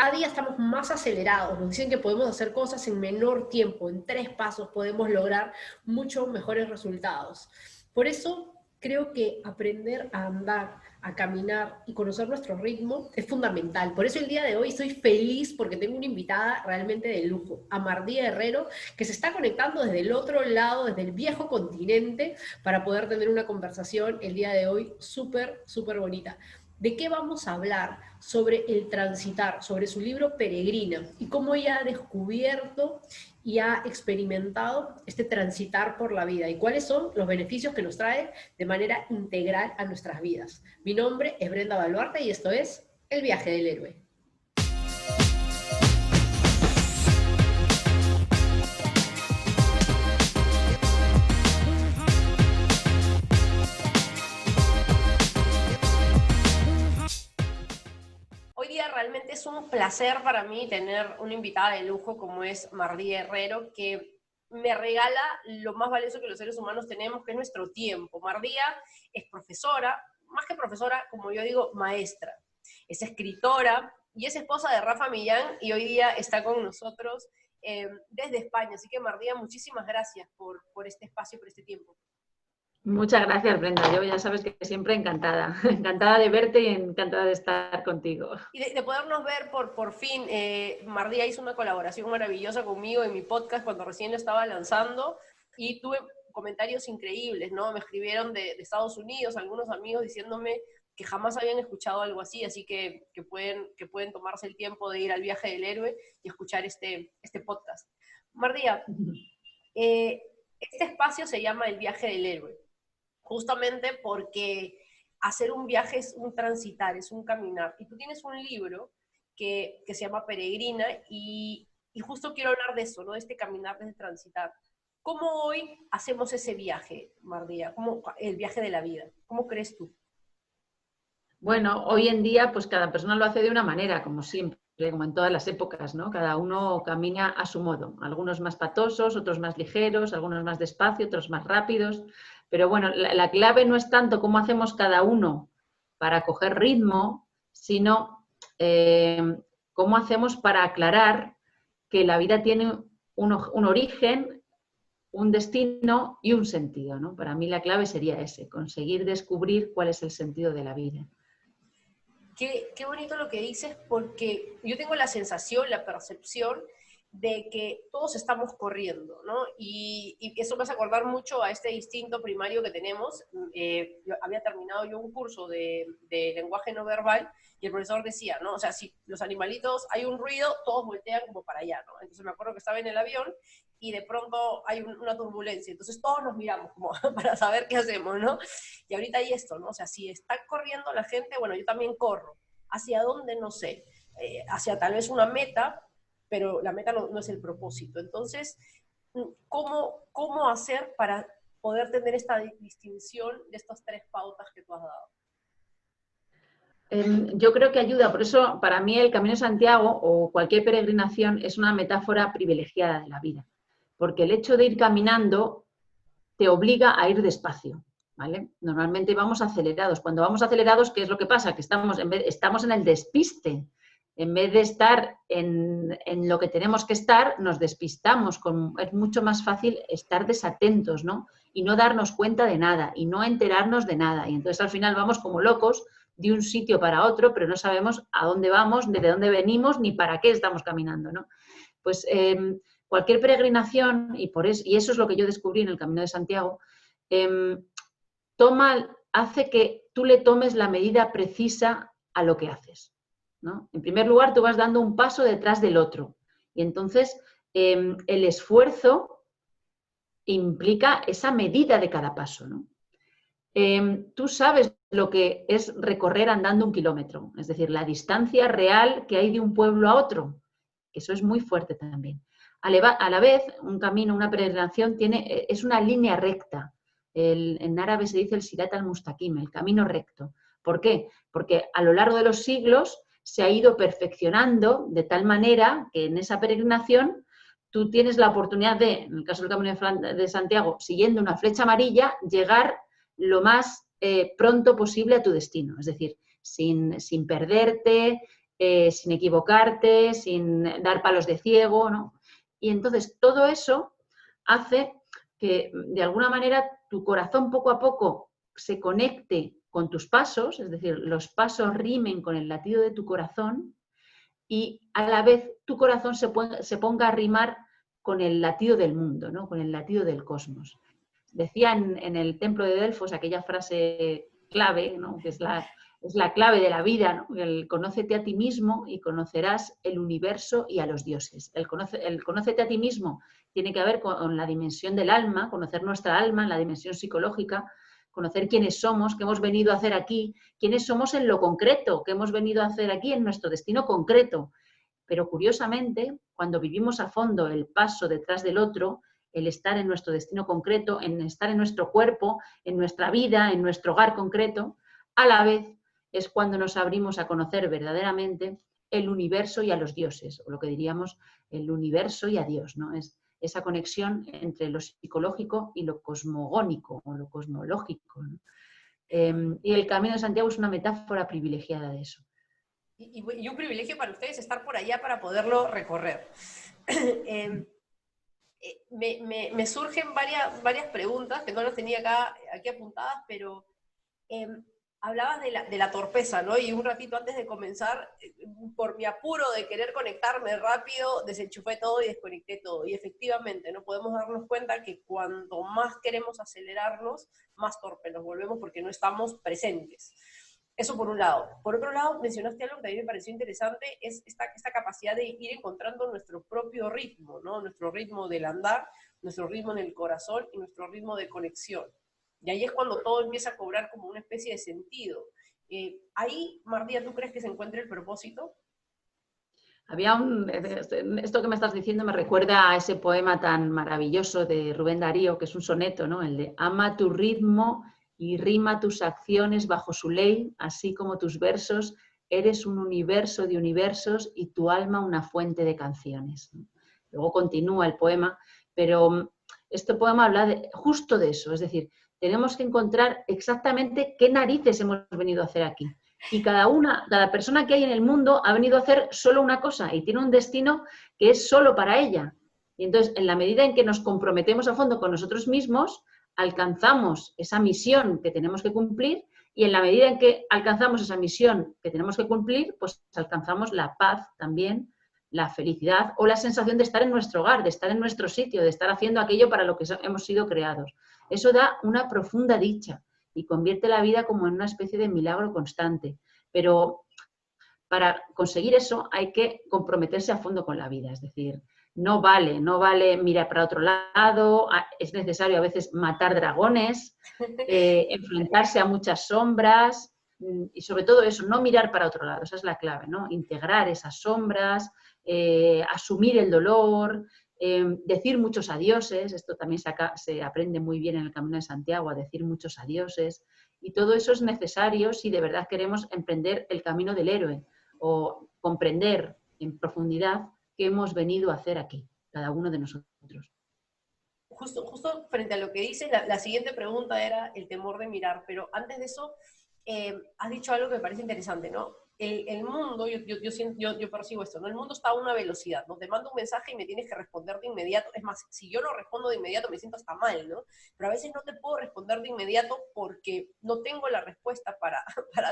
Cada día estamos más acelerados, nos dicen que podemos hacer cosas en menor tiempo, en 3 pasos podemos lograr muchos mejores resultados. Por eso creo que aprender a andar, a caminar y conocer nuestro ritmo es fundamental. Por eso el día de hoy estoy feliz porque tengo una invitada realmente de lujo, a Mardía Herrero, que se está conectando desde el otro lado, desde el viejo continente, para poder tener una conversación el día de hoy súper, súper bonita. ¿De qué vamos a hablar? Sobre el transitar, sobre su libro Peregrina y cómo ella ha descubierto y ha experimentado este transitar por la vida y cuáles son los beneficios que nos trae de manera integral a nuestras vidas. Mi nombre es Brenda Baluarte y esto es El viaje del héroe. Hoy día realmente es un placer para mí tener una invitada de lujo como es Mardía Herrero, que me regala lo más valioso que los seres humanos tenemos, que es nuestro tiempo. Mardía es profesora, más que profesora, como yo digo, maestra. Es escritora y es esposa de Rafa Millán y hoy día está con nosotros desde España. Así que Mardía, muchísimas gracias por este espacio, por este tiempo. Muchas gracias, Brenda. Yo ya sabes que siempre encantada. Encantada de verte y encantada de estar contigo. Y de podernos ver por fin. Mardía hizo una colaboración maravillosa conmigo en mi podcast cuando recién lo estaba lanzando y tuve comentarios increíbles, ¿no? Me escribieron de Estados Unidos algunos amigos diciéndome que jamás habían escuchado algo así, así que pueden tomarse el tiempo de ir al viaje del héroe y escuchar este podcast. Mardía, este espacio se llama el viaje del héroe, justamente porque hacer un viaje es un transitar, es un caminar. Y tú tienes un libro que se llama Peregrina y justo quiero hablar de eso, ¿no? De este caminar, de este transitar. ¿Cómo hoy hacemos ese viaje, Mardía? ¿Cómo, el viaje de la vida? ¿Cómo crees tú? Bueno, hoy en día pues cada persona lo hace de una manera, como siempre, como en todas las épocas, ¿no? Cada uno camina a su modo. Algunos más patosos, otros más ligeros, algunos más despacio, otros más rápidos. Pero bueno, la clave no es tanto cómo hacemos cada uno para coger ritmo, sino cómo hacemos para aclarar que la vida tiene un origen, un destino y un sentido, ¿no? Para mí la clave sería ese, conseguir descubrir cuál es el sentido de la vida. Qué bonito lo que dices, porque yo tengo la sensación, la percepción de que todos estamos corriendo, ¿no? Y eso me hace acordar mucho a este instinto primario que tenemos. Había terminado yo un curso de lenguaje no verbal y el profesor decía, ¿no? O sea, si los animalitos hay un ruido, todos voltean como para allá, ¿no? Entonces me acuerdo que estaba en el avión y de pronto hay una turbulencia, entonces todos nos miramos como para saber qué hacemos, ¿no? Y ahorita hay esto, ¿no? O sea, si está corriendo la gente, bueno, yo también corro. ¿Hacia dónde? No sé. Hacia tal vez una meta, pero la meta no es el propósito. Entonces, ¿cómo hacer para poder tener esta distinción de estas 3 pautas que tú has dado? Yo creo que ayuda, por eso para mí el Camino de Santiago o cualquier peregrinación es una metáfora privilegiada de la vida, porque el hecho de ir caminando te obliga a ir despacio, ¿vale? Normalmente vamos acelerados. Cuando vamos acelerados, ¿qué es lo que pasa? Que estamos en el despiste. En vez de estar en lo que tenemos que estar, nos despistamos. Es mucho más fácil estar desatentos, ¿no? Y no darnos cuenta de nada y no enterarnos de nada. Y entonces al final vamos como locos de un sitio para otro, pero no sabemos a dónde vamos, de dónde venimos, ni para qué estamos caminando, ¿no? Pues cualquier peregrinación, y eso es lo que yo descubrí en el Camino de Santiago, hace que tú le tomes la medida precisa a lo que haces, ¿no? En primer lugar, tú vas dando un paso detrás del otro. Y entonces el esfuerzo implica esa medida de cada paso, ¿no? Tú sabes lo que es recorrer andando 1 kilómetro, es decir, la distancia real que hay de un pueblo a otro, que eso es muy fuerte también. A la vez, un camino, una peregrinación es una línea recta. En árabe se dice el sirat al-mustaqim, el camino recto. ¿Por qué? Porque a lo largo de los siglos se ha ido perfeccionando de tal manera que en esa peregrinación tú tienes la oportunidad de, en el caso del Camino de Santiago, siguiendo una flecha amarilla, llegar lo más pronto posible a tu destino. Es decir, sin perderte, sin equivocarte, sin dar palos de ciego, ¿no? Y entonces todo eso hace que de alguna manera tu corazón poco a poco se conecte con tus pasos, es decir, los pasos rimen con el latido de tu corazón y a la vez tu corazón se ponga a rimar con el latido del mundo, ¿no? Con el latido del cosmos. Decía en el templo de Delfos aquella frase clave, ¿no? Que es la clave de la vida, ¿no? El conócete a ti mismo y conocerás el universo y a los dioses. El conócete a ti mismo tiene que ver con la dimensión del alma, conocer nuestra alma en la dimensión psicológica, conocer quiénes somos, qué hemos venido a hacer aquí, quiénes somos en lo concreto, qué hemos venido a hacer aquí en nuestro destino concreto. Pero curiosamente, cuando vivimos a fondo el paso detrás del otro, el estar en nuestro destino concreto, en estar en nuestro cuerpo, en nuestra vida, en nuestro hogar concreto, a la vez es cuando nos abrimos a conocer verdaderamente el universo y a los dioses, o lo que diríamos el universo y a Dios, ¿no? Es esa conexión entre lo psicológico y lo cosmogónico o lo cosmológico, ¿no? Y el Camino de Santiago es una metáfora privilegiada de eso. Y un privilegio para ustedes estar por allá para poderlo recorrer. Me surgen varias preguntas que no las tenía aquí apuntadas, pero hablabas de la torpeza, ¿no? Y un ratito antes de comenzar, por mi apuro de querer conectarme rápido, desenchufé todo y desconecté todo. Y efectivamente, no podemos darnos cuenta que cuanto más queremos acelerarnos, más torpe nos volvemos porque no estamos presentes. Eso por un lado. Por otro lado, mencionaste algo que a mí me pareció interesante, es esta capacidad de ir encontrando nuestro propio ritmo, ¿no? Nuestro ritmo del andar, nuestro ritmo en el corazón y nuestro ritmo de conexión. Y ahí es cuando todo empieza a cobrar como una especie de sentido. Ahí, Mardía, ¿tú crees que se encuentra el propósito? Esto que me estás diciendo me recuerda a ese poema tan maravilloso de Rubén Darío, que es un soneto, ¿no? El de ama tu ritmo y rima tus acciones bajo su ley, así como tus versos, eres un universo de universos y tu alma una fuente de canciones. Luego continúa el poema, pero este poema habla justo de eso, es decir, tenemos que encontrar exactamente qué narices hemos venido a hacer aquí. Y cada persona que hay en el mundo ha venido a hacer solo una cosa y tiene un destino que es solo para ella. Y entonces, en la medida en que nos comprometemos a fondo con nosotros mismos, alcanzamos esa misión que tenemos que cumplir y en la medida en que alcanzamos esa misión que tenemos que cumplir, pues alcanzamos la paz también, la felicidad o la sensación de estar en nuestro hogar, de estar en nuestro sitio, de estar haciendo aquello para lo que hemos sido creados. Eso da una profunda dicha y convierte la vida como en una especie de milagro constante. Pero para conseguir eso hay que comprometerse a fondo con la vida, es decir, no vale mirar para otro lado, es necesario a veces matar dragones, enfrentarse a muchas sombras y sobre todo eso, no mirar para otro lado, esa es la clave, ¿no? Integrar esas sombras, asumir el dolor, decir muchos adioses, esto también se aprende muy bien en el Camino de Santiago, a decir muchos adioses, y todo eso es necesario si de verdad queremos emprender el camino del héroe o comprender en profundidad qué hemos venido a hacer aquí, cada uno de nosotros. Justo frente a lo que dices, la siguiente pregunta era el temor de mirar, pero antes de eso, has dicho algo que me parece interesante, ¿no? El mundo, yo percibo esto, ¿no? El mundo está a una velocidad, ¿no? Te mando un mensaje y me tienes que responder de inmediato. Es más, si yo no respondo de inmediato me siento hasta mal, ¿no? Pero a veces no te puedo responder de inmediato porque no tengo la respuesta para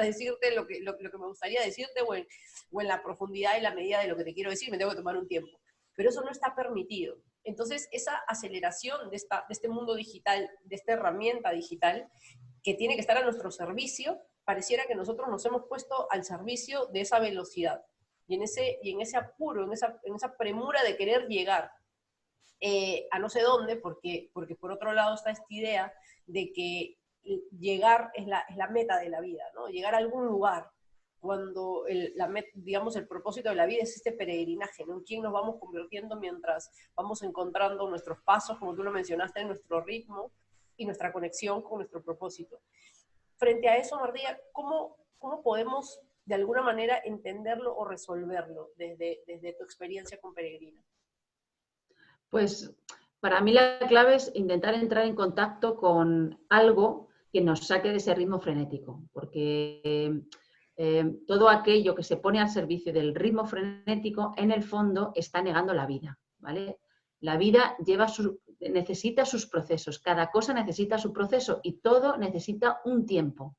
decirte lo que me gustaría decirte o en la profundidad y la medida de lo que te quiero decir, me tengo que tomar un tiempo. Pero eso no está permitido. Entonces, esa aceleración de este mundo digital, de esta herramienta digital, que tiene que estar a nuestro servicio, pareciera que nosotros nos hemos puesto al servicio de esa velocidad y en ese apuro, en esa premura de querer llegar a no sé dónde, porque por otro lado está esta idea de que llegar es la meta de la vida, ¿no? Llegar a algún lugar, cuando digamos, el propósito de la vida es este peregrinaje, ¿no? En quién nos vamos convirtiendo mientras vamos encontrando nuestros pasos, como tú lo mencionaste, en nuestro ritmo y nuestra conexión con nuestro propósito. Frente a eso, Mardía, ¿cómo podemos de alguna manera entenderlo o resolverlo desde tu experiencia con Peregrina? Pues para mí la clave es intentar entrar en contacto con algo que nos saque de ese ritmo frenético, porque todo aquello que se pone al servicio del ritmo frenético, en el fondo está negando la vida, ¿vale? La vida necesita sus procesos, cada cosa necesita su proceso y todo necesita un tiempo,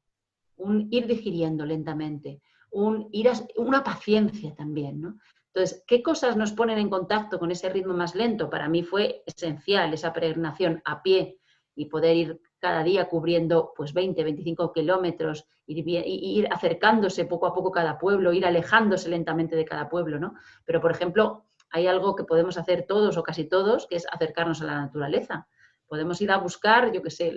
un ir digiriendo lentamente, una paciencia también, ¿no? Entonces, ¿qué cosas nos ponen en contacto con ese ritmo más lento? Para mí fue esencial esa peregrinación a pie y poder ir cada día cubriendo pues 20, 25 kilómetros, ir acercándose poco a poco cada pueblo, ir alejándose lentamente de cada pueblo, ¿no? Pero, por ejemplo, hay algo que podemos hacer todos o casi todos, que es acercarnos a la naturaleza. Podemos ir a buscar, yo qué sé,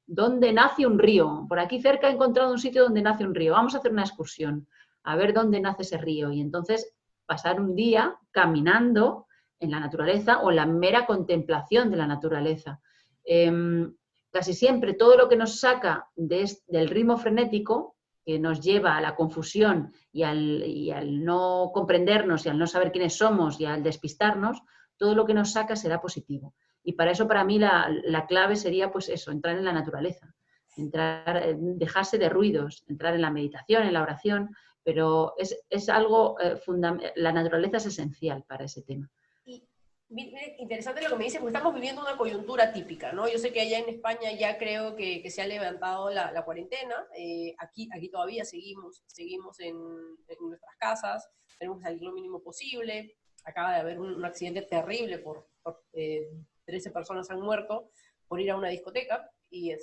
dónde nace un río. Por aquí cerca he encontrado un sitio donde nace un río. Vamos a hacer una excursión, a ver dónde nace ese río. Y entonces pasar un día caminando en la naturaleza o en la mera contemplación de la naturaleza. Casi siempre todo lo que nos saca del ritmo frenético, que nos lleva a la confusión y al no comprendernos y al no saber quiénes somos y al despistarnos, todo lo que nos saca será positivo. Y para eso, para mí, la clave sería pues eso, entrar en la naturaleza, dejarse de ruidos, entrar en la meditación, en la oración, pero es algo fundamental, la naturaleza es esencial para ese tema. Interesante lo que me dice, porque estamos viviendo una coyuntura típica, ¿no? Yo sé que allá en España ya creo que se ha levantado la cuarentena, aquí todavía seguimos en nuestras casas, tenemos que salir lo mínimo posible, acaba de haber un accidente terrible, 13 personas han muerto por ir a una discoteca, y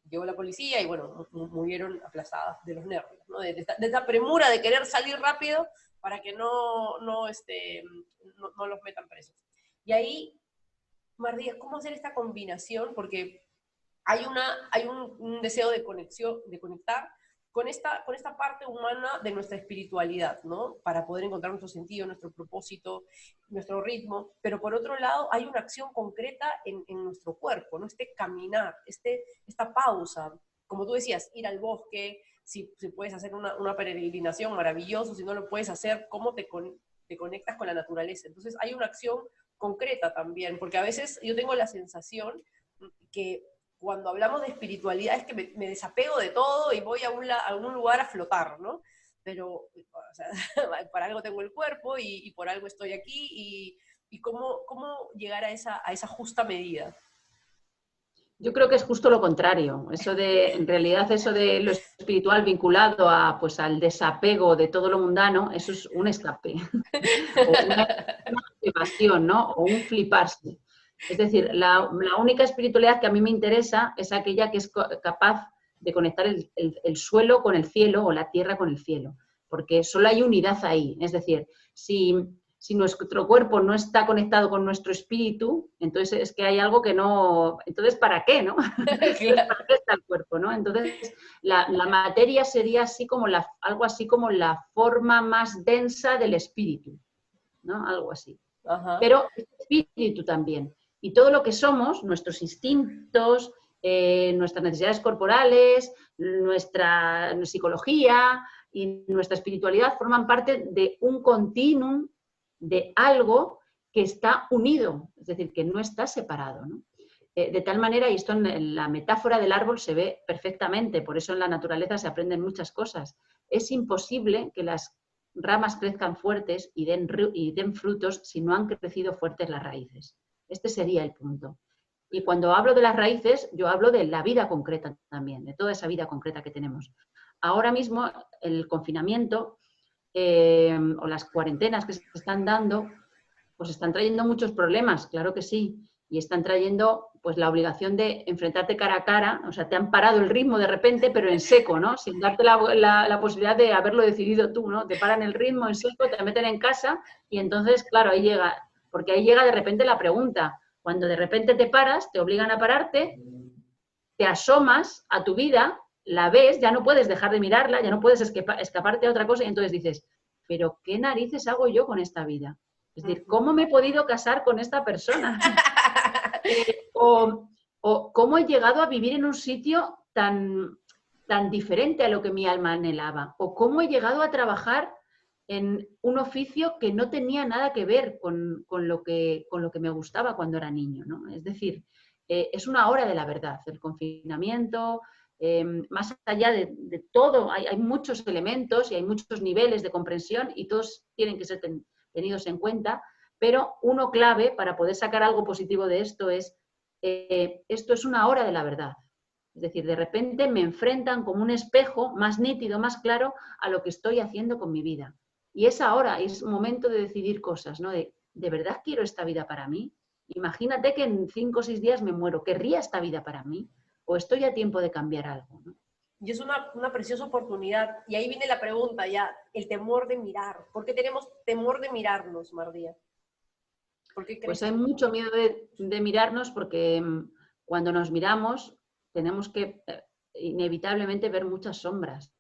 llegó la policía y bueno, murieron aplastadas de los nervios, ¿no? De esta premura de querer salir rápido para que no los metan presos. Y ahí, Mar Díaz, ¿cómo hacer esta combinación? Porque hay un deseo de conexión, de conectar con esta parte humana de nuestra espiritualidad, ¿no? Para poder encontrar nuestro sentido, nuestro propósito, nuestro ritmo, pero por otro lado hay una acción concreta en nuestro cuerpo, ¿no? Este caminar, esta pausa, como tú decías, ir al bosque, si puedes hacer una peregrinación, maravilloso, si no lo puedes hacer, ¿cómo te conectas con la naturaleza? Entonces hay una acción concreta también, porque a veces yo tengo la sensación que cuando hablamos de espiritualidad es que me desapego de todo y voy a un lugar a flotar, ¿no? Pero, o sea, para algo tengo el cuerpo y por algo estoy aquí, y cómo llegar a esa justa medida. Yo creo que es justo lo contrario. En realidad, eso de lo espiritual vinculado pues, al desapego de todo lo mundano, eso es un escape, o una evasión, ¿no? O un fliparse. Es decir, la única espiritualidad que a mí me interesa es aquella que es capaz de conectar el suelo con el cielo o la tierra con el cielo, porque solo hay unidad ahí. Es decir, si nuestro cuerpo no está conectado con nuestro espíritu, entonces es que hay algo que no... Entonces, ¿para qué, no? Entonces, ¿para qué está el cuerpo, no? Entonces, la materia sería algo así como la forma más densa del espíritu, ¿no? Algo así. Ajá. Pero el espíritu también. Y todo lo que somos, nuestros instintos, nuestras necesidades corporales, nuestra psicología y nuestra espiritualidad forman parte de un continuum de algo que está unido, es decir, que no está separado, ¿no? De tal manera, y esto en la metáfora del árbol se ve perfectamente, por eso en la naturaleza se aprenden muchas cosas. Es imposible que las ramas crezcan fuertes y den frutos si no han crecido fuertes las raíces. Este sería el punto. Y cuando hablo de las raíces, yo hablo de la vida concreta también, de toda esa vida concreta que tenemos. Ahora mismo, el confinamiento o las cuarentenas que se están dando, pues están trayendo muchos problemas, claro que sí, y están trayendo pues la obligación de enfrentarte cara a cara, o sea, te han parado el ritmo de repente, pero en seco, ¿no? Sin darte la posibilidad de haberlo decidido tú, ¿no? Te paran el ritmo en seco, te meten en casa y entonces, claro, ahí llega de repente la pregunta, cuando de repente te paras, te obligan a pararte, te asomas a tu vida, la ves, ya no puedes dejar de mirarla, ya no puedes escaparte a otra cosa y entonces dices, pero ¿qué narices hago yo con esta vida? Es decir, ¿cómo me he podido casar con esta persona? O cómo he llegado a vivir en un sitio tan diferente a lo que mi alma anhelaba, o cómo he llegado a trabajar en un oficio que no tenía nada que ver con lo que me gustaba cuando era niño, ¿no? Es decir, es una hora de la verdad, el confinamiento, más allá de todo, hay muchos elementos y hay muchos niveles de comprensión y todos tienen que ser tenidos en cuenta, pero uno clave para poder sacar algo positivo de esto es, esto es una hora de la verdad. Es decir, de repente me enfrentan como un espejo más nítido, más claro a lo que estoy haciendo con mi vida. Y es ahora, es momento de decidir cosas, ¿no? ¿De verdad quiero esta vida para mí? Imagínate que en 5 o 6 días me muero. ¿Querría esta vida para mí? ¿O estoy a tiempo de cambiar algo? ¿No? Y es una preciosa oportunidad. Y ahí viene la pregunta ya, el temor de mirar. ¿Por qué tenemos temor de mirarnos, Mardía? ¿Por qué Pues crees hay tú? mucho miedo de mirarnos porque cuando nos miramos tenemos que inevitablemente ver muchas sombras.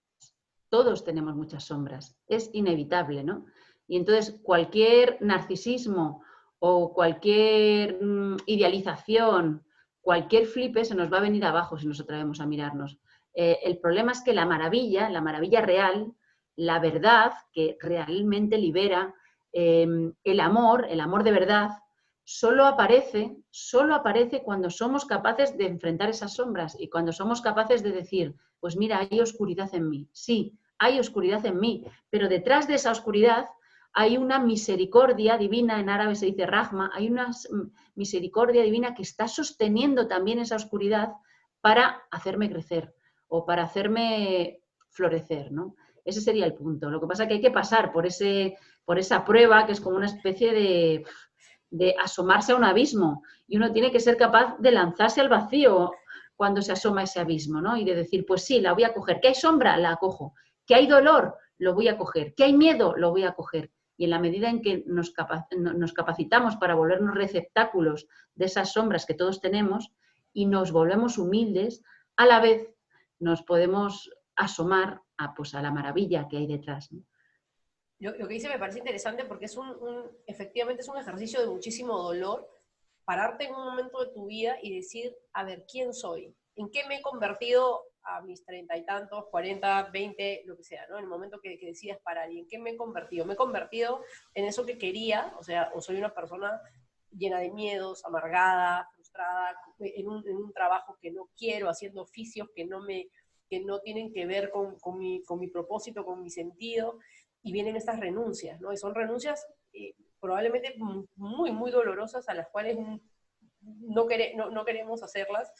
Todos tenemos muchas sombras. Es inevitable, ¿no? Y entonces cualquier narcisismo o cualquier idealización, cualquier flipe se nos va a venir abajo si nos atrevemos a mirarnos. El problema es que la maravilla real, la verdad que realmente libera, el amor de verdad, solo aparece cuando somos capaces de enfrentar esas sombras y cuando somos capaces de decir, pues mira, hay oscuridad en mí. Sí, hay oscuridad en mí, pero detrás de esa oscuridad hay una misericordia divina, en árabe se dice rahma, hay una misericordia divina que está sosteniendo también esa oscuridad para hacerme crecer o para hacerme florecer, ¿no? Ese sería el punto. Lo que pasa es que hay que pasar por esa prueba que es como una especie de asomarse a un abismo y uno tiene que ser capaz de lanzarse al vacío cuando se asoma a ese abismo, ¿no? Y de decir, pues sí, la voy a coger. ¿Que hay sombra? La cojo. ¿Que hay dolor? Lo voy a coger. ¿Que hay miedo? Lo voy a coger. Y en la medida en que nos capacitamos para volvernos receptáculos de esas sombras que todos tenemos y nos volvemos humildes, a la vez nos podemos asomar pues, a la maravilla que hay detrás, ¿no? Lo que dice me parece interesante porque efectivamente es un ejercicio de muchísimo dolor, pararte en un momento de tu vida y decir, a ver, ¿quién soy? ¿En qué me he convertido a mis 30 y tantos, 40, 20, lo que sea, ¿no? En el momento que decidas parar. ¿Y en qué me he convertido? Me he convertido en eso que quería, o sea, o soy una persona llena de miedos, amargada, frustrada, en un trabajo que no quiero, haciendo oficios que no tienen que ver con mi propósito, con mi sentido, y vienen estas renuncias, ¿no? Y son renuncias probablemente muy, muy dolorosas a las cuales no queremos hacerlas.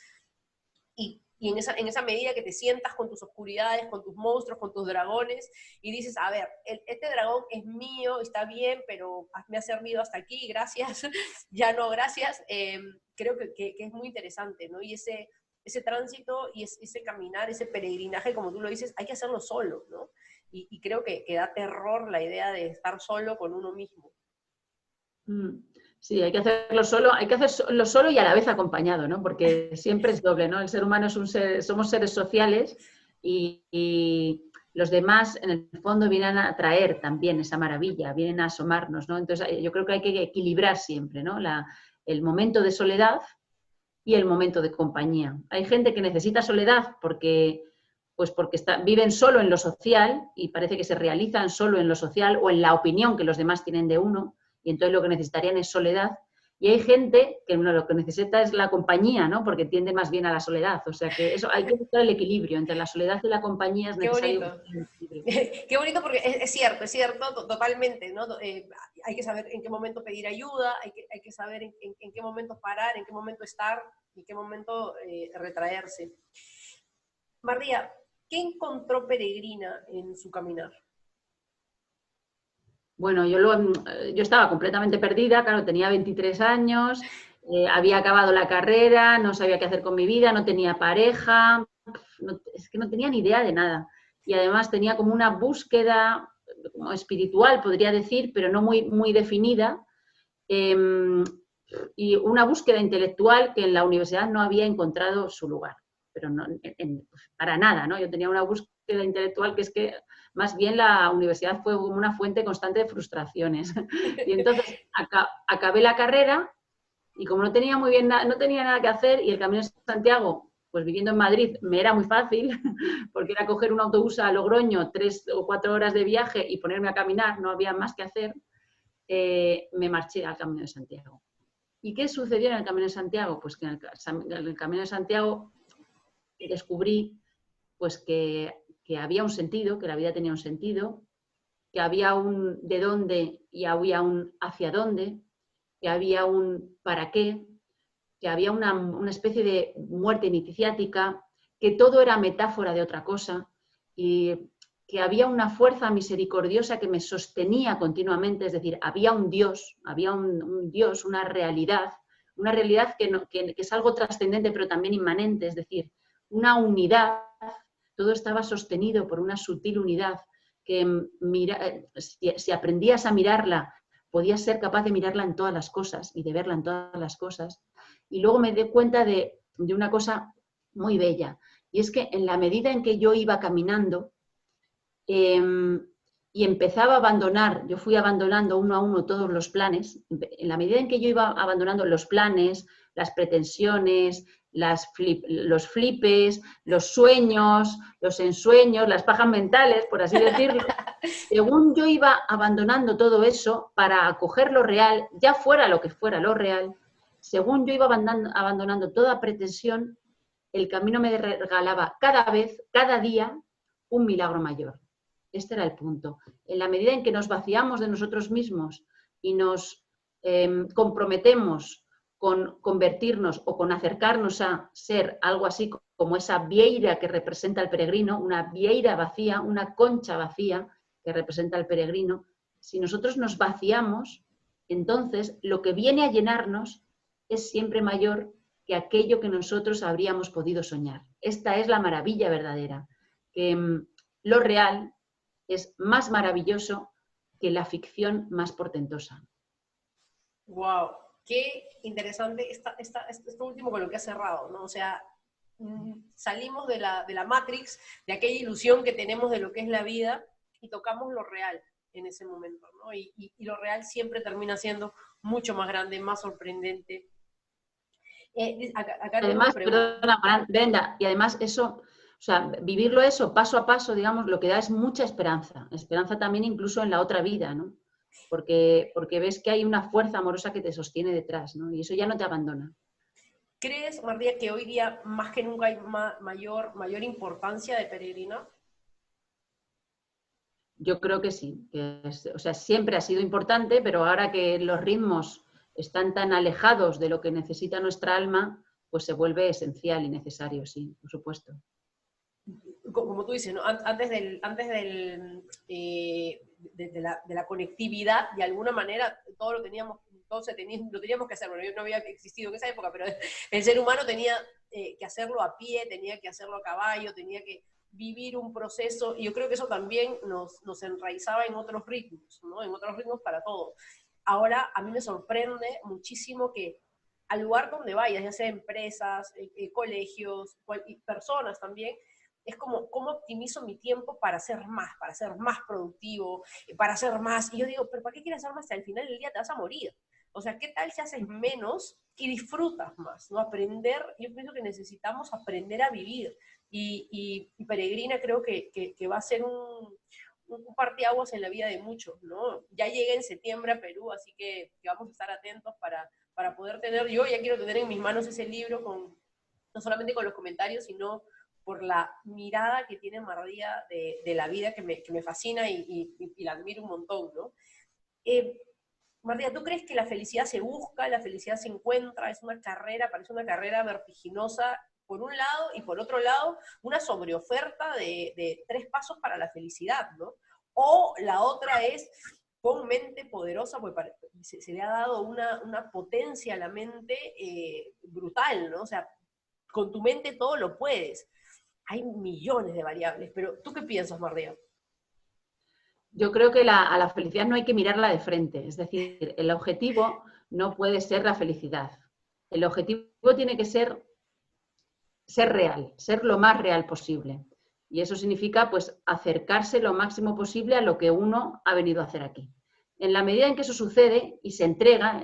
Y en esa medida que te sientas con tus oscuridades, con tus monstruos, con tus dragones, y dices, a ver, este dragón es mío, está bien, pero me ha servido hasta aquí, gracias, ya no, gracias, creo que es muy interesante, ¿no? Y ese tránsito y ese caminar, ese peregrinaje, como tú lo dices, hay que hacerlo solo, ¿no? Y creo que da terror la idea de estar solo con uno mismo. Sí, hay que hacerlo solo y a la vez acompañado, ¿no? Porque siempre es doble, ¿no? El ser humano somos seres sociales y los demás, en el fondo, vienen a traer también esa maravilla, vienen a asomarnos, ¿no? Entonces, yo creo que hay que equilibrar siempre, ¿no? El momento de soledad y el momento de compañía. Hay gente que necesita soledad porque viven solo en lo social y parece que se realizan solo en lo social o en la opinión que los demás tienen de uno, y entonces lo que necesitarían es soledad. Y hay gente que lo que necesita es la compañía, ¿no? Porque tiende más bien a la soledad. O sea que eso hay que buscar el equilibrio. Entre la soledad y la compañía es Qué necesario bonito. buscar el equilibrio. Qué bonito porque es cierto, totalmente, ¿no? Hay que saber en qué momento pedir ayuda, hay que saber en qué momento parar, en qué momento estar y en qué momento retraerse. María, ¿qué encontró Peregrina en su caminar? Bueno, yo estaba completamente perdida, claro, tenía 23 años, había acabado la carrera, no sabía qué hacer con mi vida, no tenía pareja, es que no tenía ni idea de nada. Y además tenía como una búsqueda como espiritual, podría decir, pero no muy, muy definida, y una búsqueda intelectual que en la universidad no había encontrado su lugar, pero no, para nada, ¿no? Yo tenía una búsqueda intelectual que es que más bien la universidad fue como una fuente constante de frustraciones. Y entonces acabé la carrera y como no tenía no tenía nada que hacer y el Camino de Santiago, pues viviendo en Madrid, me era muy fácil, porque era coger un autobús a Logroño, 3 o 4 horas de viaje y ponerme a caminar, no había más que hacer, me marché al Camino de Santiago. ¿Y qué sucedió en el Camino de Santiago? Pues que en el Camino de Santiago descubrí pues que había un sentido, que la vida tenía un sentido, que había un de dónde y había un hacia dónde, que había un para qué, que había una especie de muerte iniciática, que todo era metáfora de otra cosa y que había una fuerza misericordiosa que me sostenía continuamente, es decir, había un Dios, Dios, una realidad que es algo trascendente pero también inmanente, es decir, una unidad, todo estaba sostenido por una sutil unidad que si aprendías a mirarla, podías ser capaz de mirarla en todas las cosas y de verla en todas las cosas. Y luego me di cuenta de una cosa muy bella, y es que en la medida en que yo iba caminando y empezaba a abandonar, yo fui abandonando uno a uno todos los planes, en la medida en que yo iba abandonando los planes, las pretensiones, los flipes, los sueños, los ensueños, las pajas mentales, por así decirlo, según yo iba abandonando todo eso para acoger lo real, ya fuera lo que fuera lo real, según yo iba abandonando toda pretensión, el camino me regalaba cada vez, cada día, un milagro mayor. Este era el punto. En la medida en que nos vaciamos de nosotros mismos y nos comprometemos con convertirnos o con acercarnos a ser algo así como esa vieira que representa al peregrino, una vieira vacía, una concha vacía que representa al peregrino, si nosotros nos vaciamos, entonces lo que viene a llenarnos es siempre mayor que aquello que nosotros habríamos podido soñar. Esta es la maravilla verdadera, que lo real es más maravilloso que la ficción más portentosa. Wow, qué interesante esto último con lo que has cerrado, ¿no? O sea, salimos de la Matrix, de aquella ilusión que tenemos de lo que es la vida y tocamos lo real en ese momento, ¿no? Y lo real siempre termina siendo mucho más grande, más sorprendente. Acá tengo una Además, pregunta. perdona, Brenda, y además eso, o sea, vivirlo eso paso a paso, digamos, lo que da es mucha esperanza. Esperanza también incluso en la otra vida, ¿no? Porque ves que hay una fuerza amorosa que te sostiene detrás, ¿no? Y eso ya no te abandona. ¿Crees, María, que hoy día más que nunca hay mayor importancia de peregrina? Yo creo que sí, o sea, siempre ha sido importante, pero ahora que los ritmos están tan alejados de lo que necesita nuestra alma, pues se vuelve esencial y necesario, sí, por supuesto. Como tú dices, ¿no? De la conectividad, de alguna manera, todo lo teníamos que hacer. Bueno, no había existido en esa época, pero el ser humano tenía que hacerlo a pie, tenía que hacerlo a caballo, tenía que vivir un proceso, y yo creo que eso también nos enraizaba en otros ritmos, ¿no? En otros ritmos para todo. Ahora, a mí me sorprende muchísimo que al lugar donde vayas, ya sea empresas, colegios, personas también, es como, ¿cómo optimizo mi tiempo para ser más productivo, para hacer más? Y yo digo, ¿pero para qué quieres hacer más si al final del día te vas a morir? O sea, ¿qué tal si haces menos y disfrutas más? ¿No? Aprender, yo pienso que necesitamos aprender a vivir. Y Peregrina creo que va a ser un parteaguas en la vida de muchos, ¿no? Ya llegué en septiembre a Perú, así que vamos a estar atentos para poder tener, yo ya quiero tener en mis manos ese libro, no solamente con los comentarios, sino por la mirada que tiene María de la vida que me fascina y la admiro un montón, ¿no? María, ¿tú crees que la felicidad se busca, la felicidad se encuentra, es una carrera, parece una carrera vertiginosa por un lado, y por otro lado, una sobreoferta de 3 pasos para la felicidad, ¿no? O la otra es, con mente poderosa, porque se le ha dado una potencia a la mente brutal, ¿no? O sea, con tu mente todo lo puedes. Hay millones de variables, pero ¿tú qué piensas, María? Yo creo que a la felicidad no hay que mirarla de frente, es decir, el objetivo no puede ser la felicidad. El objetivo tiene que ser real, ser lo más real posible. Y eso significa, pues, acercarse lo máximo posible a lo que uno ha venido a hacer aquí. En la medida en que eso sucede y se entrega,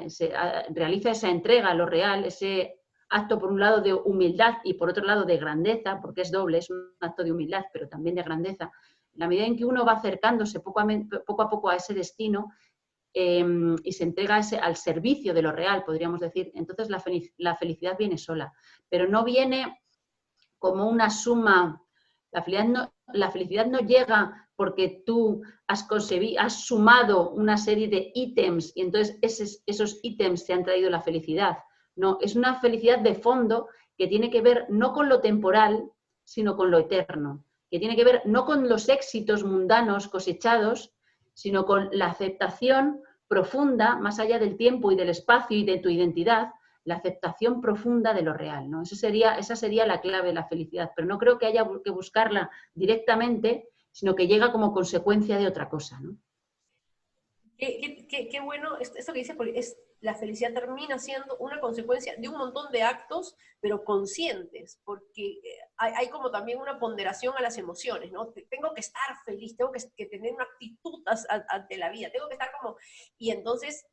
realiza esa entrega a lo real, ese acto, por un lado, de humildad y por otro lado de grandeza, porque es doble, es un acto de humildad, pero también de grandeza. En la medida en que uno va acercándose poco a poco a ese destino y se entrega al servicio de lo real, podríamos decir, entonces la felicidad viene sola, pero no viene como una suma La felicidad no llega porque tú has sumado una serie de ítems y entonces esos ítems te han traído la felicidad. No, es una felicidad de fondo que tiene que ver no con lo temporal, sino con lo eterno, que tiene que ver no con los éxitos mundanos cosechados, sino con la aceptación profunda, más allá del tiempo y del espacio y de tu identidad, la aceptación profunda de lo real, ¿no? Esa sería la clave de la felicidad, pero no creo que haya que buscarla directamente, sino que llega como consecuencia de otra cosa, ¿no? Qué bueno esto que dice, porque la felicidad termina siendo una consecuencia de un montón de actos, pero conscientes, porque hay como también una ponderación a las emociones, ¿no? Tengo que estar feliz, tengo que tener una actitud ante la vida, tengo que estar como, y entonces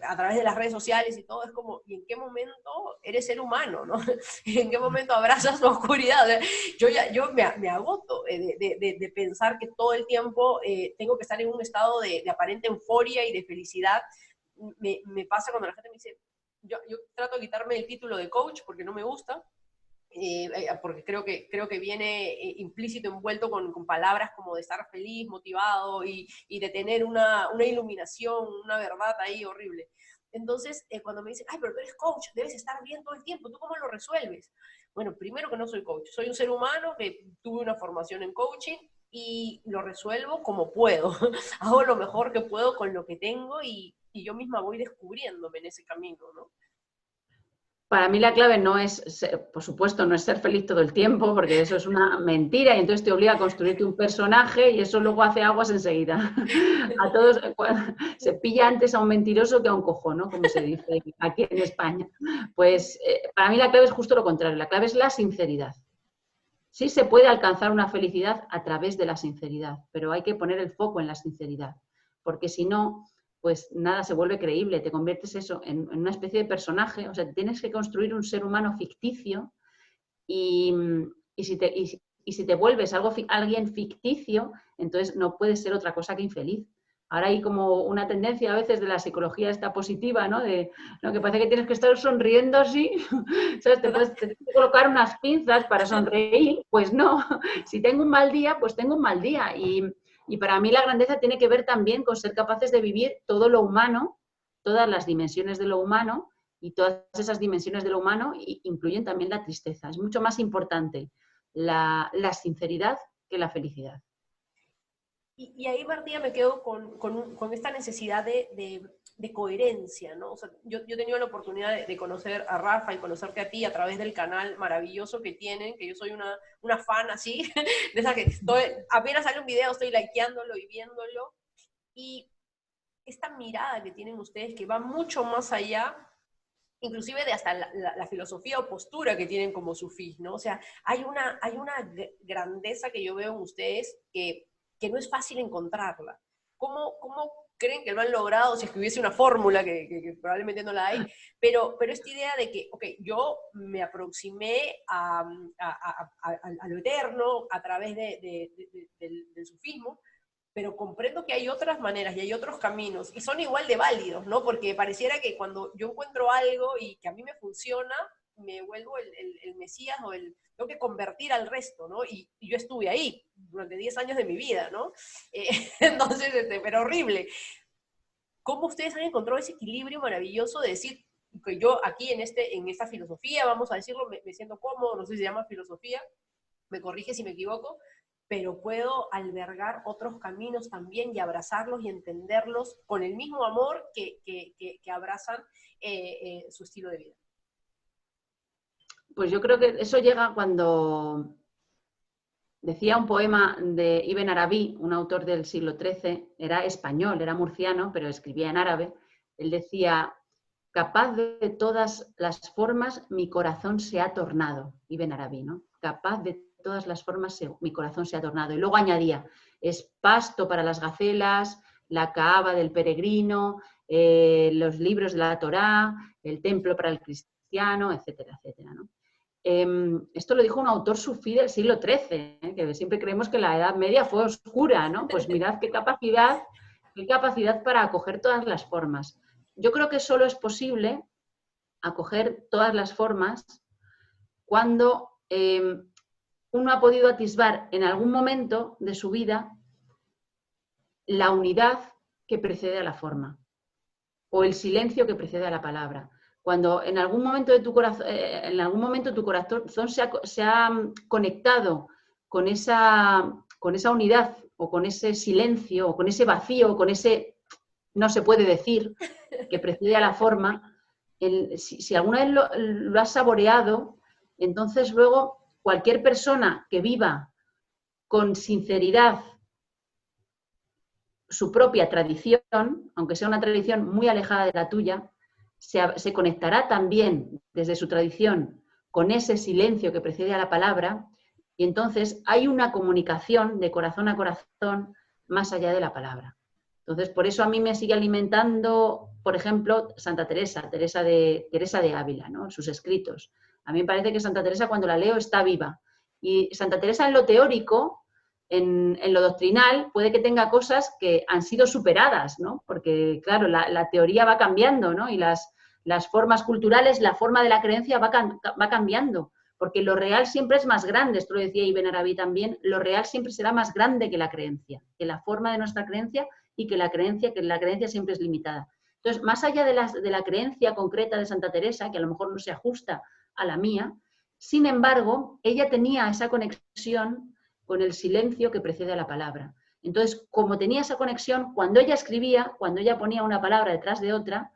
a través de las redes sociales y todo es como, ¿y en qué momento eres ser humano, no? ¿En qué momento abrazas la oscuridad? O sea, yo me agoto de pensar que todo el tiempo tengo que estar en un estado de aparente euforia y de felicidad. Me pasa cuando la gente me dice, yo trato de quitarme el título de coach porque no me gusta, porque creo que viene implícito, envuelto con palabras como de estar feliz, motivado y de tener una iluminación, una verdad ahí horrible. Entonces, cuando me dicen, ay, pero tú eres coach, debes estar bien todo el tiempo, ¿tú cómo lo resuelves? Bueno, primero que no soy coach, soy un ser humano que tuve una formación en coaching y lo resuelvo como puedo. Hago lo mejor que puedo con lo que tengo y yo misma voy descubriéndome en ese camino, ¿no? Para mí la clave no es, por supuesto, no es ser feliz todo el tiempo, porque eso es una mentira y entonces te obliga a construirte un personaje y eso luego hace aguas enseguida. A todos se pilla antes a un mentiroso que a un cojo, ¿no? Como se dice aquí en España. Pues para mí la clave es justo lo contrario, la clave es la sinceridad. Sí se puede alcanzar una felicidad a través de la sinceridad, pero hay que poner el foco en la sinceridad, porque si no, pues nada se vuelve creíble, te conviertes eso en una especie de personaje, o sea, tienes que construir un ser humano ficticio y, y si te vuelves alguien ficticio, entonces no puedes ser otra cosa que infeliz. Ahora hay como una tendencia a veces de la psicología esta positiva, ¿no? De ¿no? Que parece que tienes que estar sonriendo así, ¿sabes? Te tienes que colocar unas pinzas para sonreír, pues no. Si tengo un mal día, pues tengo un mal día. Y para mí la grandeza tiene que ver también con ser capaces de vivir todo lo humano, todas las dimensiones de lo humano, y todas esas dimensiones de lo humano incluyen también la tristeza. Es mucho más importante la sinceridad que la felicidad. Y ahí, Martía, me quedo con esta necesidad de coherencia, ¿no? O sea, yo he tenido la oportunidad de conocer a Rafa y conocerte a ti a través del canal maravilloso que tienen, que yo soy una fan así, de esa que apenas sale un video, estoy likeándolo y viéndolo, y esta mirada que tienen ustedes que va mucho más allá inclusive de hasta la filosofía o postura que tienen como sufís, ¿no? O sea, hay una grandeza que yo veo en ustedes que no es fácil encontrarla. ¿Cómo creen que lo han logrado si es que hubiese una fórmula que probablemente no la hay? Pero esta idea de que, ok, yo me aproximé a lo eterno a través del sufismo, pero comprendo que hay otras maneras y hay otros caminos y son igual de válidos, ¿no? Porque pareciera que cuando yo encuentro algo y que a mí me funciona, me vuelvo el Mesías o tengo que convertir al resto, ¿no? Y yo estuve ahí durante 10 años de mi vida, ¿no? Entonces, pero horrible. ¿Cómo ustedes han encontrado ese equilibrio maravilloso de decir que yo aquí en esta filosofía, vamos a decirlo, me siento cómodo, no sé si se llama filosofía, me corrige si me equivoco, pero puedo albergar otros caminos también y abrazarlos y entenderlos con el mismo amor que abrazan su estilo de vida? Pues yo creo que eso llega cuando decía un poema de Ibn Arabi, un autor del siglo XIII, era español, era murciano, pero escribía en árabe. Él decía, capaz de todas las formas mi corazón se ha tornado. Ibn Arabi, ¿no? Capaz de todas las formas mi corazón se ha tornado. Y luego añadía, es pasto para las gacelas, la caaba del peregrino, los libros de la Torá, el templo para el cristiano, etcétera, etcétera, ¿no? Esto lo dijo un autor sufí del siglo XIII, que siempre creemos que la Edad Media fue oscura, ¿no? Pues mirad qué capacidad para acoger todas las formas. Yo creo que solo es posible acoger todas las formas cuando uno ha podido atisbar en algún momento de su vida la unidad que precede a la forma o el silencio que precede a la palabra. Cuando en algún momento de tu corazón, tu corazón se ha conectado con esa unidad o con ese silencio o con ese vacío o con ese no se puede decir que precede a la forma, si alguna vez lo has saboreado, entonces luego cualquier persona que viva con sinceridad su propia tradición, aunque sea una tradición muy alejada de la tuya, se conectará también desde su tradición con ese silencio que precede a la palabra, y entonces hay una comunicación de corazón a corazón más allá de la palabra. Entonces, por eso a mí me sigue alimentando, por ejemplo, Santa Teresa, Teresa de Ávila, ¿no? Sus escritos. A mí me parece que Santa Teresa, cuando la leo, está viva. Y Santa Teresa en lo teórico, en lo doctrinal, puede que tenga cosas que han sido superadas, ¿no? Porque, claro, la teoría va cambiando, ¿no? Y las formas culturales, la forma de la creencia va cambiando, porque lo real siempre es más grande, esto lo decía Ibn Arabi también, lo real siempre será más grande que la creencia, que la forma de nuestra creencia y que la creencia siempre es limitada. Entonces, más allá de la creencia concreta de Santa Teresa, que a lo mejor no se ajusta a la mía, sin embargo, ella tenía esa conexión con el silencio que precede a la palabra. Entonces, como tenía esa conexión, cuando ella escribía, cuando ella ponía una palabra detrás de otra,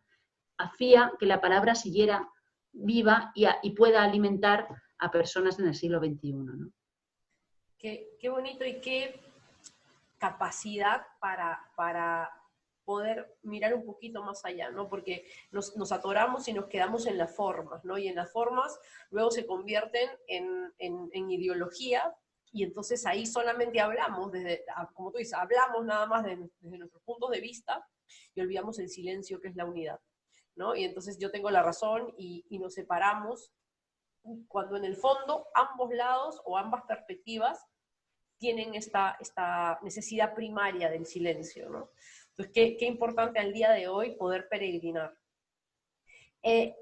hacía que la palabra siguiera viva y pueda alimentar a personas en el siglo XXI, ¿no? Qué bonito y qué capacidad para poder mirar un poquito más allá, ¿no? Porque nos atoramos y nos quedamos en las formas, ¿no? Y en las formas luego se convierten en ideología, y entonces ahí solamente hablamos, como tú dices, hablamos nada más desde nuestros puntos de vista y olvidamos el silencio que es la unidad, ¿no? Y entonces yo tengo la razón y nos separamos cuando en el fondo ambos lados o ambas perspectivas tienen esta necesidad primaria del silencio, ¿no? Entonces, qué importante al día de hoy poder peregrinar. Eh,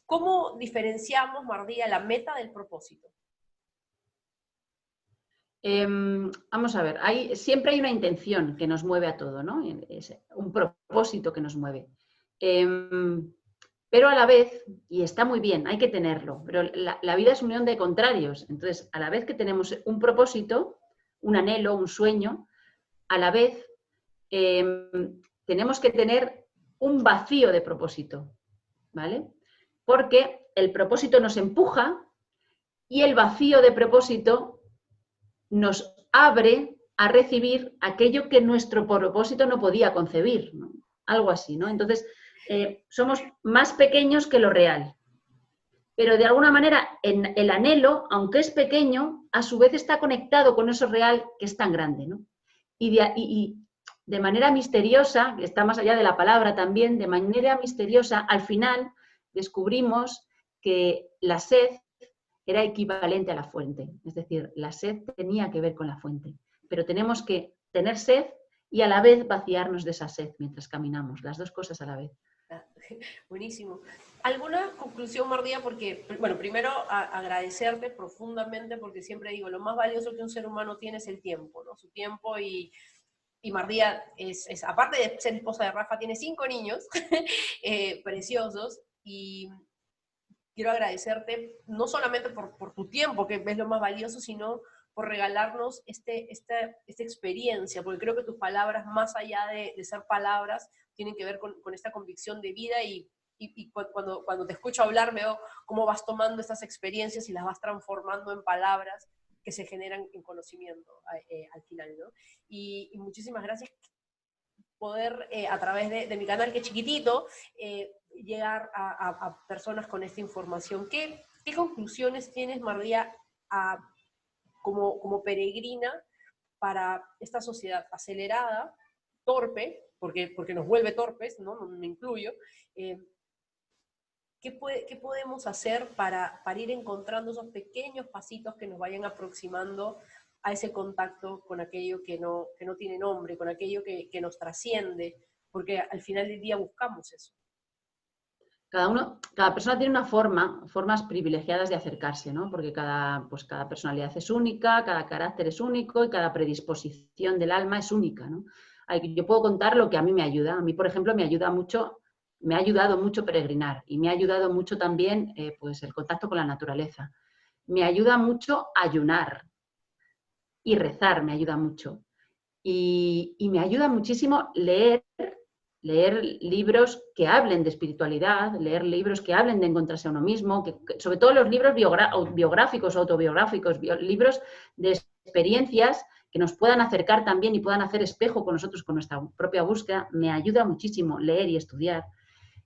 ¿Cómo diferenciamos, Mardía, la meta del propósito? Vamos a ver, siempre hay una intención que nos mueve a todo, ¿no? Es un propósito que nos mueve. Pero a la vez, y está muy bien, hay que tenerlo, pero la vida es unión de contrarios. Entonces, a la vez que tenemos un propósito, un anhelo, un sueño, a la vez tenemos que tener un vacío de propósito, ¿vale? Porque el propósito nos empuja y el vacío de propósito nos abre a recibir aquello que nuestro propósito no podía concebir, ¿no? Algo así, ¿no? Entonces, somos más pequeños que lo real. Pero de alguna manera el anhelo, aunque es pequeño, a su vez está conectado con eso real que es tan grande, ¿no? Y de manera misteriosa, que está más allá de la palabra también, de manera misteriosa, al final descubrimos que la sed era equivalente a la fuente. Es decir, la sed tenía que ver con la fuente. Pero tenemos que tener sed y a la vez vaciarnos de esa sed mientras caminamos, las dos cosas a la vez. Buenísimo. ¿Alguna conclusión, Mardía? Porque, bueno, primero agradecerte profundamente, porque siempre digo, lo más valioso que un ser humano tiene es el tiempo, ¿no? Su tiempo, y Mardía aparte de ser esposa de Rafa, tiene 5 niños preciosos, y quiero agradecerte no solamente por tu tiempo, que es lo más valioso, sino por regalarnos esta experiencia, porque creo que tus palabras, más allá de ser palabras, tienen que ver con esta convicción de vida, y cuando te escucho hablar veo cómo vas tomando estas experiencias y las vas transformando en palabras que se generan en conocimiento al final, ¿no? Y muchísimas gracias poder, a través de mi canal, que es chiquitito, llegar a personas con esta información. ¿Qué conclusiones tienes, Mardía, como peregrina para esta sociedad acelerada, torpe, porque nos vuelve torpes, ¿no? Me incluyo? ¿Qué podemos hacer para ir encontrando esos pequeños pasitos que nos vayan aproximando a ese contacto con aquello que no tiene nombre, con aquello que nos trasciende? Porque al final del día buscamos eso. cada persona tiene formas privilegiadas de acercarse, ¿no? Porque pues cada personalidad es única, cada carácter es único y cada predisposición del alma es única, ¿no? Yo puedo contar lo que a mí me ayuda. A mí, por ejemplo, me ha ayudado mucho peregrinar y me ha ayudado mucho también pues el contacto con la naturaleza. Me ayuda mucho ayunar y rezar, me ayuda mucho. Y me ayuda muchísimo leer libros que hablen de espiritualidad, leer libros que hablen de encontrarse a uno mismo, sobre todo los libros biográficos, autobiográficos, libros de experiencias que nos puedan acercar también y puedan hacer espejo con nosotros, con nuestra propia búsqueda. Me ayuda muchísimo leer y estudiar.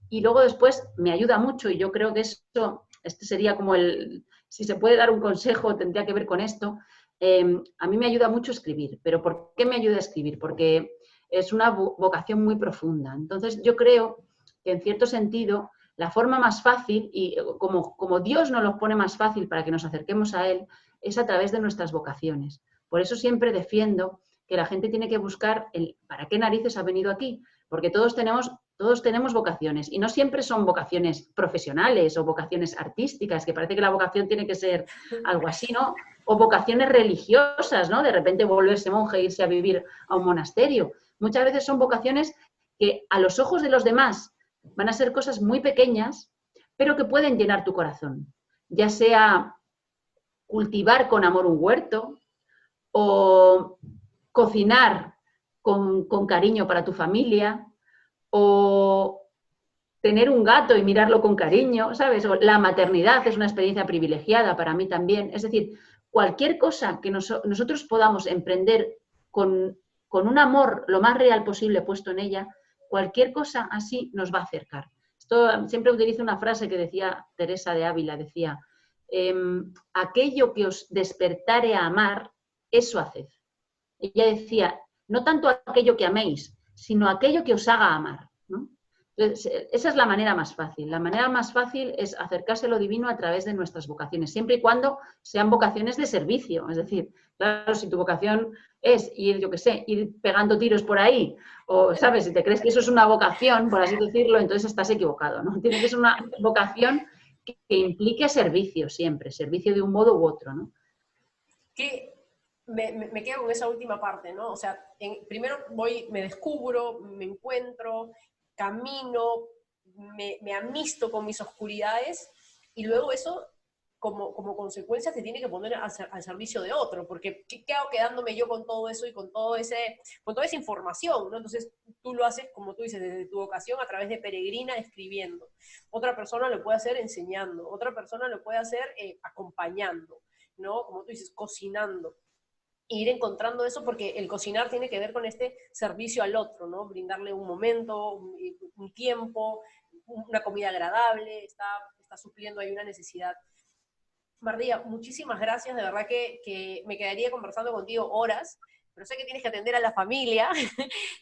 Y luego después me ayuda mucho, y yo creo que este sería como si se puede dar un consejo, tendría que ver con esto. A mí me ayuda mucho escribir. ¿Pero por qué me ayuda a escribir? Porque es una vocación muy profunda. Entonces yo creo que en cierto sentido la forma más fácil, y como Dios nos lo pone más fácil para que nos acerquemos a Él, es a través de nuestras vocaciones. Por eso siempre defiendo que la gente tiene que buscar ¿para qué narices ha venido aquí? Porque todos tenemos vocaciones, y no siempre son vocaciones profesionales o vocaciones artísticas, que parece que la vocación tiene que ser algo así, ¿no? O vocaciones religiosas, ¿no? De repente volverse monje e irse a vivir a un monasterio. Muchas veces son vocaciones que a los ojos de los demás van a ser cosas muy pequeñas, pero que pueden llenar tu corazón. Ya sea cultivar con amor un huerto, o cocinar con cariño para tu familia, o tener un gato y mirarlo con cariño, ¿sabes? O la maternidad es una experiencia privilegiada para mí también. Es decir, cualquier cosa que nosotros podamos emprender con un amor lo más real posible puesto en ella, cualquier cosa así nos va a acercar. Siempre utilizo una frase que decía Teresa de Ávila, decía, aquello que os despertare a amar, eso haced. Ella decía, no tanto aquello que améis, sino aquello que os haga amar, ¿no? Entonces, esa es la manera más fácil. La manera más fácil es acercarse a lo divino a través de nuestras vocaciones, siempre y cuando sean vocaciones de servicio. Es decir, claro, si tu vocación es ir, yo qué sé, ir pegando tiros por ahí, o, ¿sabes? Si te crees que eso es una vocación, por así decirlo, entonces estás equivocado, ¿no? Tiene que ser una vocación que implique servicio siempre, servicio de un modo u otro, ¿no? Que me quedo con esa última parte, ¿no? O sea, primero me descubro, me encuentro, camino, me amisto con mis oscuridades, y luego eso, como consecuencia, te tiene que poner al servicio de otro, porque ¿qué hago quedándome yo con todo eso y con toda esa información, ¿no? Entonces tú lo haces, como tú dices, desde tu vocación, a través de peregrina, escribiendo. Otra persona lo puede hacer enseñando, otra persona lo puede hacer acompañando, ¿no? Como tú dices, cocinando. Ir encontrando eso, porque el cocinar tiene que ver con este servicio al otro, ¿no? Brindarle un momento, un tiempo, una comida agradable, está supliendo ahí una necesidad. Mardía, muchísimas gracias, de verdad que me quedaría conversando contigo horas, pero sé que tienes que atender a la familia.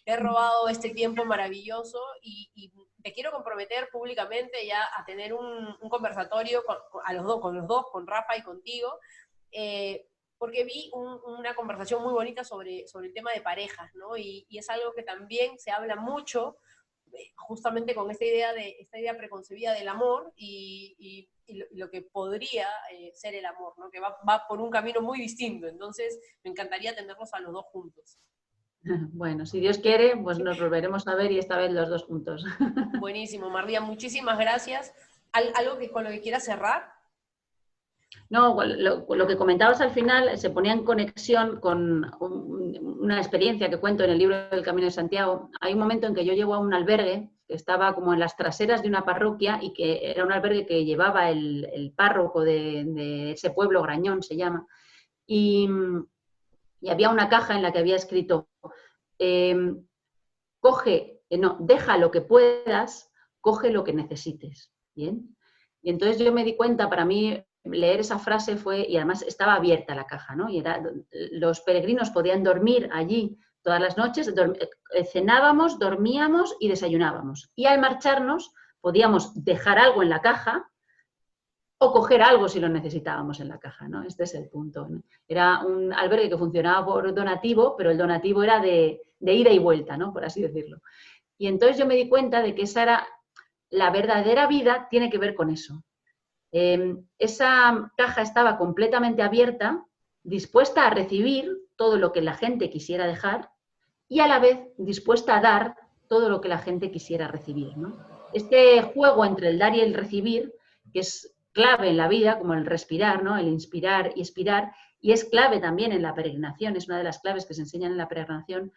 Te he robado este tiempo maravilloso y te quiero comprometer públicamente ya a tener un conversatorio con los dos, con Rafa y contigo, porque vi una conversación muy bonita sobre el tema de parejas, ¿no? Y es algo que también se habla mucho, justamente con esta idea preconcebida del amor y lo que podría ser el amor, ¿no? Que va por un camino muy distinto. Entonces, me encantaría tenerlos a los dos juntos. Bueno, si Dios quiere, pues nos volveremos a ver, y esta vez los dos juntos. Buenísimo, Mardía, muchísimas gracias. ¿Algo con lo que quieras cerrar? No, lo que comentabas al final se ponía en conexión con una experiencia que cuento en el libro del Camino de Santiago. Hay un momento en que yo llego a un albergue que estaba como en las traseras de una parroquia, y que era un albergue que llevaba el párroco de ese pueblo, Grañón se llama, y había una caja en la que había escrito, deja lo que puedas, coge lo que necesites. ¿Bien? Y entonces yo me di cuenta, para mí leer esa frase y además estaba abierta la caja, ¿no? Y los peregrinos podían dormir allí todas las noches, cenábamos, dormíamos y desayunábamos. Y al marcharnos podíamos dejar algo en la caja o coger algo si lo necesitábamos en la caja, ¿no? Este es el punto, ¿no? Era un albergue que funcionaba por donativo, pero el donativo era de ida y vuelta, ¿no? Por así decirlo. Y entonces yo me di cuenta de que esa era la verdadera vida tiene que ver con eso. Esa caja estaba completamente abierta, dispuesta a recibir todo lo que la gente quisiera dejar y a la vez dispuesta a dar todo lo que la gente quisiera recibir, ¿no? Este juego entre el dar y el recibir, que es clave en la vida, como el respirar, ¿no? El inspirar y expirar, y es clave también en la peregrinación, es una de las claves que se enseñan en la peregrinación,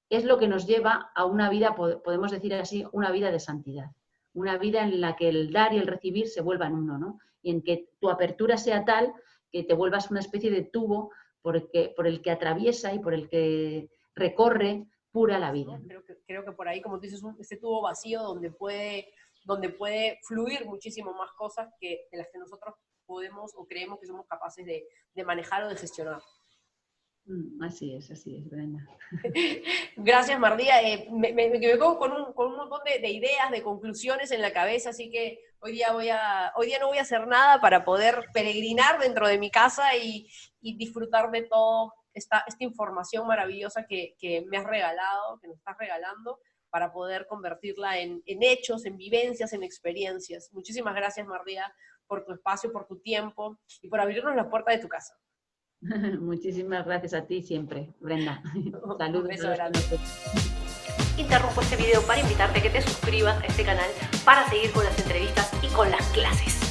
es lo que nos lleva a una vida, podemos decir así, una vida de santidad. Una vida en la que el dar y el recibir se vuelvan uno, ¿no? Y en que tu apertura sea tal que te vuelvas una especie de tubo por el que atraviesa y por el que recorre pura la vida, ¿no? Creo que por ahí, como tú dices, ese tubo vacío donde puede fluir muchísimo más cosas de las que nosotros podemos o creemos que somos capaces de manejar o de gestionar. Así es, Brenda. Gracias, Mardía. Me quedo con un montón de ideas, de conclusiones en la cabeza, así que hoy día no voy a hacer nada para poder peregrinar dentro de mi casa y disfrutar de toda esta información maravillosa que me has regalado, que nos estás regalando, para poder convertirla en hechos, en vivencias, en experiencias. Muchísimas gracias, Mardía, por tu espacio, por tu tiempo y por abrirnos la puerta de tu casa. Muchísimas gracias a ti siempre, Brenda. Saludos. Un beso grande. Interrumpo este video para invitarte a que te suscribas a este canal para seguir con las entrevistas y con las clases.